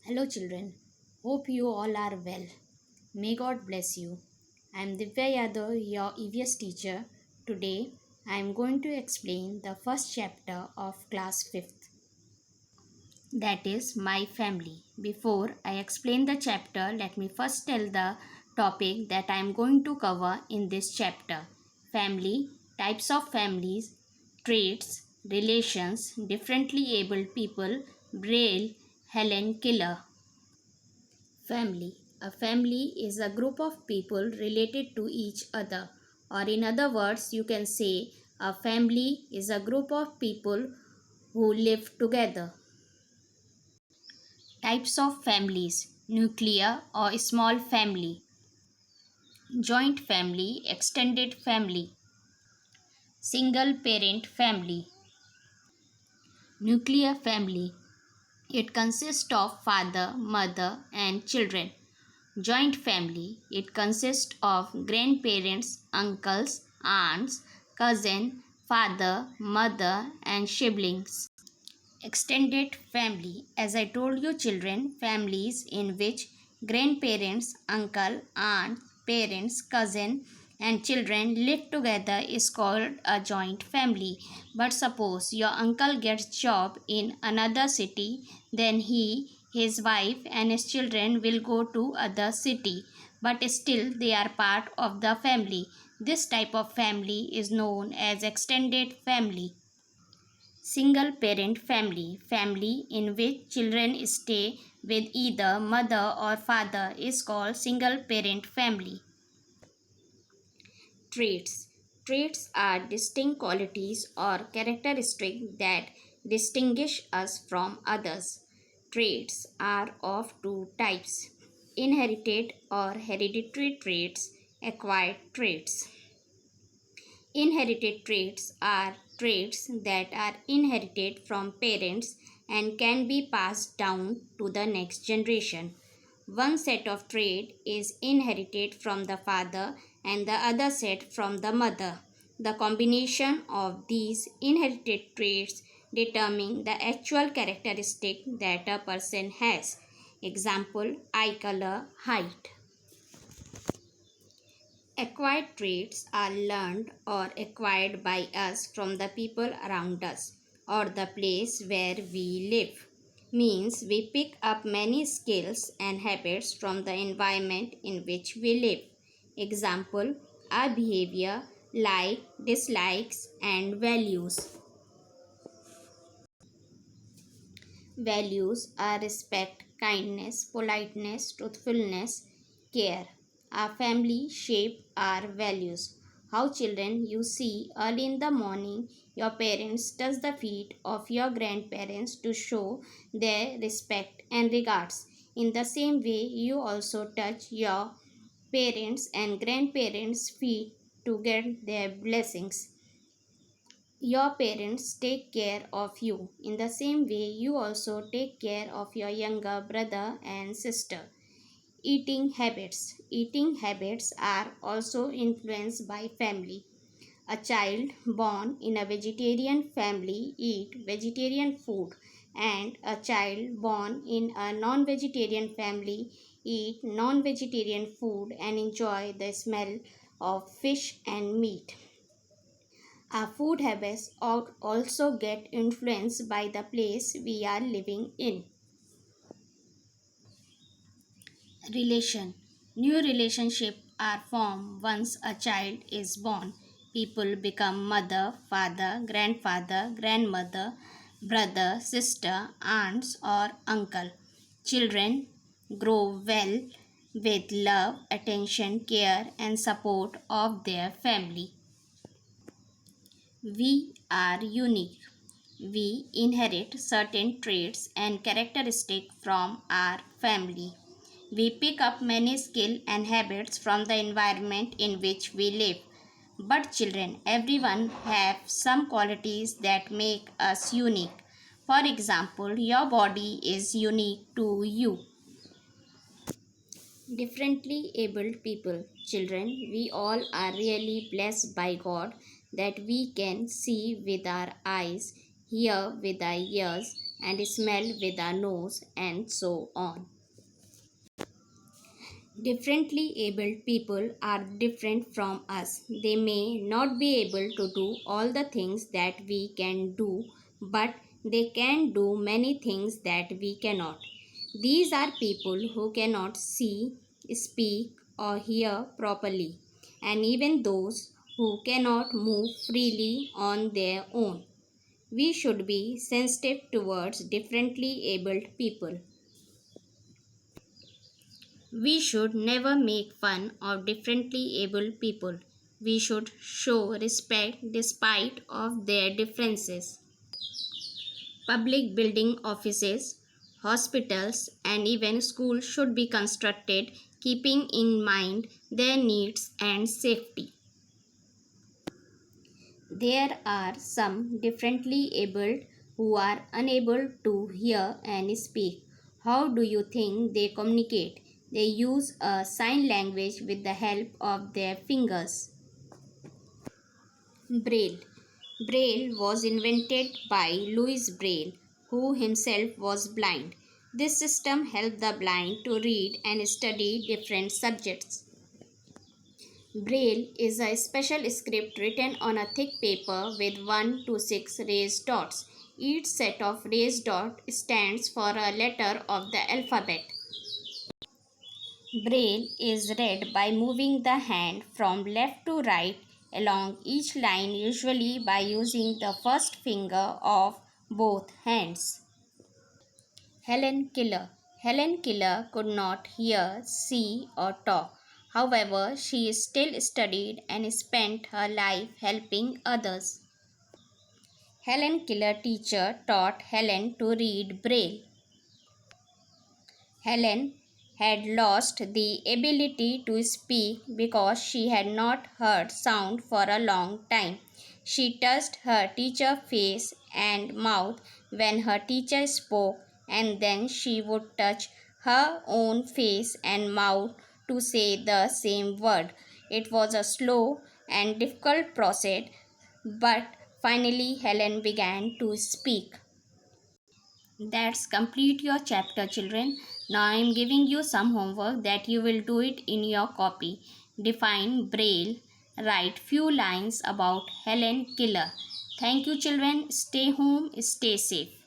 Hello, children. Hope you all are well. May God bless you. I am Divya Yadav, your EVS teacher. Today, I am going to explain the first chapter of class 5th. That is my family. Before I explain the chapter, let me first tell the topic that I am going to cover in this chapter. Family, types of families, traits, relations, differently abled people, Braille, Helen Keller. Family. A family is a group of people related to each other. Or in other words, you can say a family is a group of people who live together. Types of families: nuclear or small family, joint family, extended family, single parent family. Nuclear family. It consists of father, mother, and children. Joint family. It consists of grandparents, uncles, aunts, cousin, father, mother, and siblings. Extended family. As I told you, children, families in which grandparents, uncle, aunt, parents, cousin, and children live together is called a joint family. But suppose your uncle gets job in another city, then he, his wife, and his children will go to other city, but still they are part of the family. This type of family is known as extended family. Single parent family. Family in which children stay with either mother or father is called single parent family. Traits. Traits are distinct qualities or characteristics that distinguish us from others. Traits are of two types: inherited or hereditary traits, acquired traits. Inherited traits are traits that are inherited from parents and can be passed down to the next generation. One set of trait is inherited from the father and the other set from the mother. The combination of these inherited traits determine the actual characteristic that a person has. Example: eye color, height. Acquired traits are learned or acquired by us from the people around us or the place where we live. Means we pick up many skills and habits from the environment in which we live. Example: our behavior, like, dislikes, and values. Values are respect, kindness, politeness, truthfulness, care. Our family shape our values. How, children, you see early in the morning your parents touch the feet of your grandparents to show their respect and regards. In the same way, you also touch your parents and grandparents' feet to get their blessings. Your parents take care of you. In the same way, you also take care of your younger brother and sister. Eating habits. Eating habits are also influenced by family. A child born in a vegetarian family eat vegetarian food, and a child born in a non-vegetarian family eat non-vegetarian food and enjoy the smell of fish and meat. Our food habits also get influenced by the place we are living in. Relation. New relationships are formed once a child is born. People become mother, father, grandfather, grandmother, brother, sister, aunts, or uncle. Children grow well with love, attention, care, and support of their family. We are unique. We inherit certain traits and characteristics from our family. We pick up many skills and habits from the environment in which we live. But children, everyone have some qualities that make us unique. For example, your body is unique to you. Differently abled people. Children, we all are really blessed by God that we can see with our eyes, hear with our ears, and smell with a nose, and so on. Differently abled people are different from us. They may not be able to do all the things that we can do, but they can do many things that we cannot. These are people who cannot see, speak, or hear properly, and even those who cannot move freely on their own. We should be sensitive towards differently abled people. We should never make fun of differently abled people. We should show respect despite of their differences. Public building offices, hospitals and even schools should be constructed keeping in mind their needs and safety. There are some differently abled who are unable to hear and speak. How do you think they communicate? They use a sign language with the help of their fingers. Braille. Braille was invented by Louis Braille, who himself was blind. This system helped the blind to read and study different subjects. Braille is a special script written on a thick paper with 1 to 6 raised dots. Each set of raised dots stands for a letter of the alphabet. Braille is read by moving the hand from left to right along each line, usually by using the first finger of both hands. Helen Keller. Helen Keller could not hear, see, or talk. However, she still studied and spent her life helping others. Helen Keller teacher taught Helen to read Braille. Helen had lost the ability to speak because she had not heard sound for a long time. She touched her teacher's face and mouth when her teacher spoke, and then she would touch her own face and mouth to say the same word. It was a slow and difficult process, but finally Helen began to speak. That's complete your chapter, children. Now I am giving you some homework that you will do it in your copy. Define Braille. Write few lines about Helen Keller. Thank you, children. Stay home, stay safe.